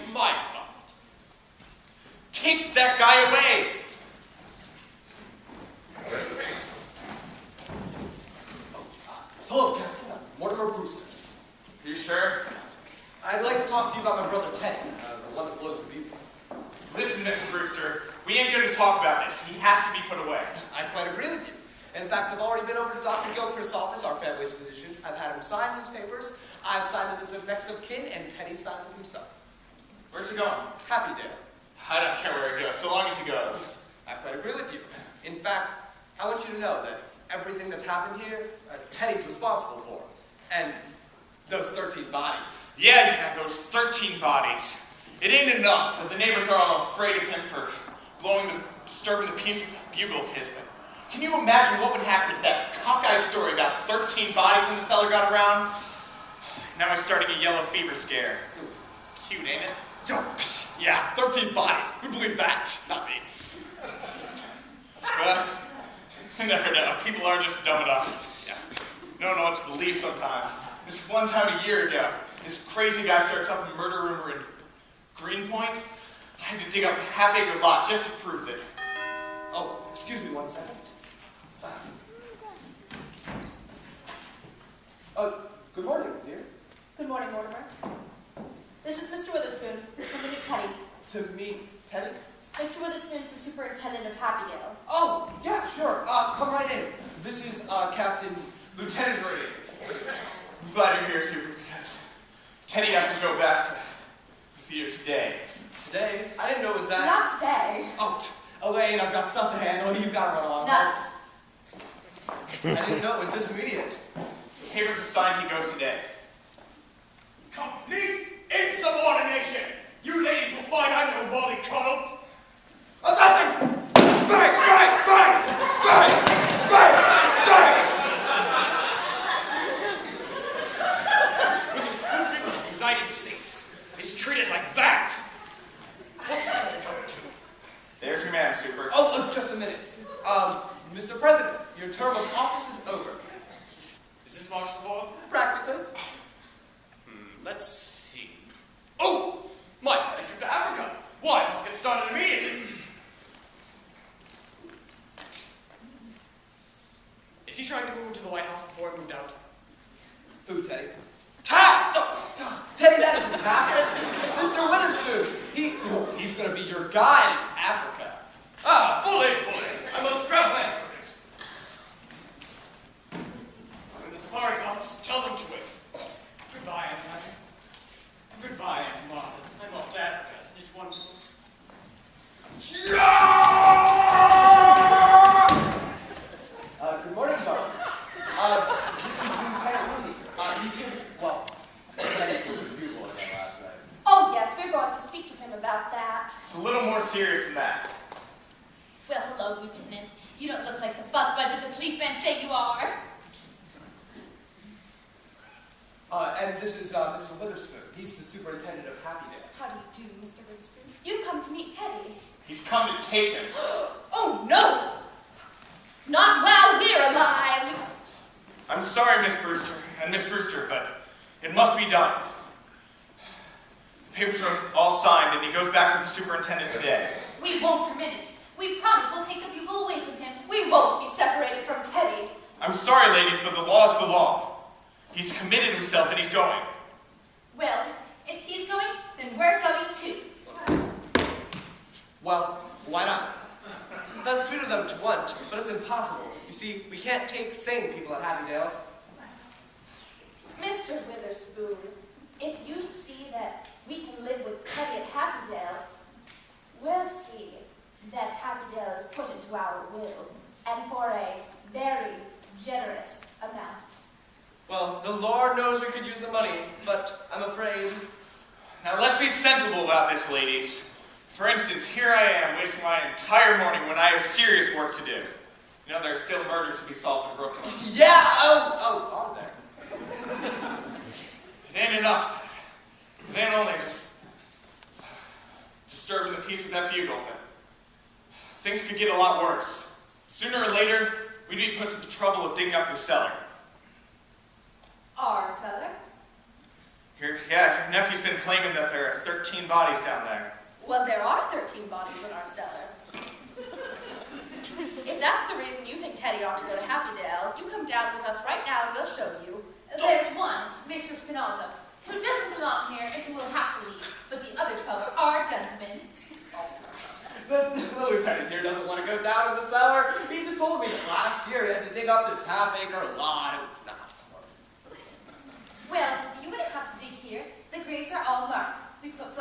It's my department. Take that guy away! Hello, Captain. Mortimer Brewster. You sure? I'd like to talk to you about my brother Ted, the one that blows the bugle. Listen, Mr. Brewster, we ain't going to talk about this. He has to be put away. I quite agree with you. In fact, I've already been over to Dr. Gilchrist's office, our family's physician. I've had him sign his papers. I've signed him as a next of kin, and Teddy signed him himself. Where's he going? Happy Dale. I don't care where he goes, so long as he goes. I quite agree with you. In fact, I want you to know that everything that's happened here, Teddy's responsible for. And those 13 bodies. Yeah, those 13 bodies. It ain't enough that the neighbors are all afraid of him for disturbing the peace with a bugle of his, but can you imagine what would happen if that cockeyed story about 13 bodies in the cellar got around? Now he's starting a yellow fever scare. Cute, ain't it? Yeah, 13 bodies. Who'd believe that? Not me. Well, you never know. People are just dumb enough. Yeah. Don't know what to believe sometimes. This one time a year ago, this crazy guy starts up a murder rumor in Greenpoint. I had to dig up a half-acre lot just to prove it. Oh, excuse me 1 second. Good morning, dear. Good morning, Mortimer. This is Mr. Witherspoon. He's come to meet Teddy. To meet Teddy? Mr. Witherspoon's the superintendent of Happydale. Oh, yeah, sure. Come right in. This is, Captain... Lieutenant Brady. I'm glad you're here, Super, because Teddy has to go back to the theater today. Today? I didn't know it was that... Not today. Oh, Elaine, I've got stuff to handle. You've got to run along. Nuts. I didn't know it was this immediate. Papers are signed, he goes today. Complete insubordination! You ladies will find I'm no mollycoddle. Assassin! Back! Back! Back! Back! Back! Back! When the President of the United States is treated like that, what's this country coming to? There's your man, Super. Oh, look, just a minute. Mr. President, your term of office is over. Is this March the 4th? Practically. Let's see. Oh! My wedding trip to Africa! Why, let's get started immediately. Is he trying to move into the White House before he moved out? Who, Teddy? Taft! Teddy, that isn't Taft. It's Mr. Witherspoon. He's going to be your guide in Africa. Ah, bully! I must grab my effort. When the safari comes, tell them to wait. Goodbye, Aunt Annie. Goodbye, Aunt Martha. I'm off to Africa. Isn't it wonderful? Good morning, Doctor. This is Lieutenant Mooney. He's here. Well, Teddy was bugle again last night. Oh, yes, we're going to speak to him about that. It's a little more serious than that. Well, hello, Lieutenant. You don't look like the fussbudget the policemen say you are. And this is Mr. Witherspoon. He's the superintendent of Happydale. How do you do, Mr. Witherspoon? You've come to meet Teddy. He's come to take him. Oh, no! Not while we're alive! I'm sorry, Miss Brewster, but it must be done. The papers are all signed, and he goes back with the superintendent today. We won't permit it. We promise we'll take the bugle away from him. We won't be separated from Teddy. I'm sorry, ladies, but the law is the law. He's committed himself, and he's going. Well, if he's going, then we're going too. Well, why not? That's sweet of them to want, but it's impossible. You see, we can't take sane people at Happydale. Mr. Witherspoon, if you see that we can live with Teddy at Happydale, we'll see that Happydale is put into our will, and for a very generous amount. Well, the Lord knows we could use the money, but I'm afraid... Now let's be sensible about this, ladies. For instance, here I am wasting my entire morning when I have serious work to do. You know, there's still murders to be solved in Brooklyn. Yeah! Oh, are there? It ain't enough. It ain't only just disturbing the peace with that bugle. Things could get a lot worse. Sooner or later, we'd be put to the trouble of digging up your cellar. Our cellar? Your nephew's been claiming that there are 13 bodies down there. Well, there are 13 bodies in our cellar. If that's the reason you think Teddy ought to go to Happydale, you come down with us right now and we'll show you. There's one, Mr. Spinoza, who doesn't belong here and who will have to leave, but the other 12 are our gentlemen. The lieutenant here doesn't want to go down in the cellar. He just told me that last year he had to dig up this half-acre lot. Well, you wouldn't have to dig here. The graves are all marked. We put flowers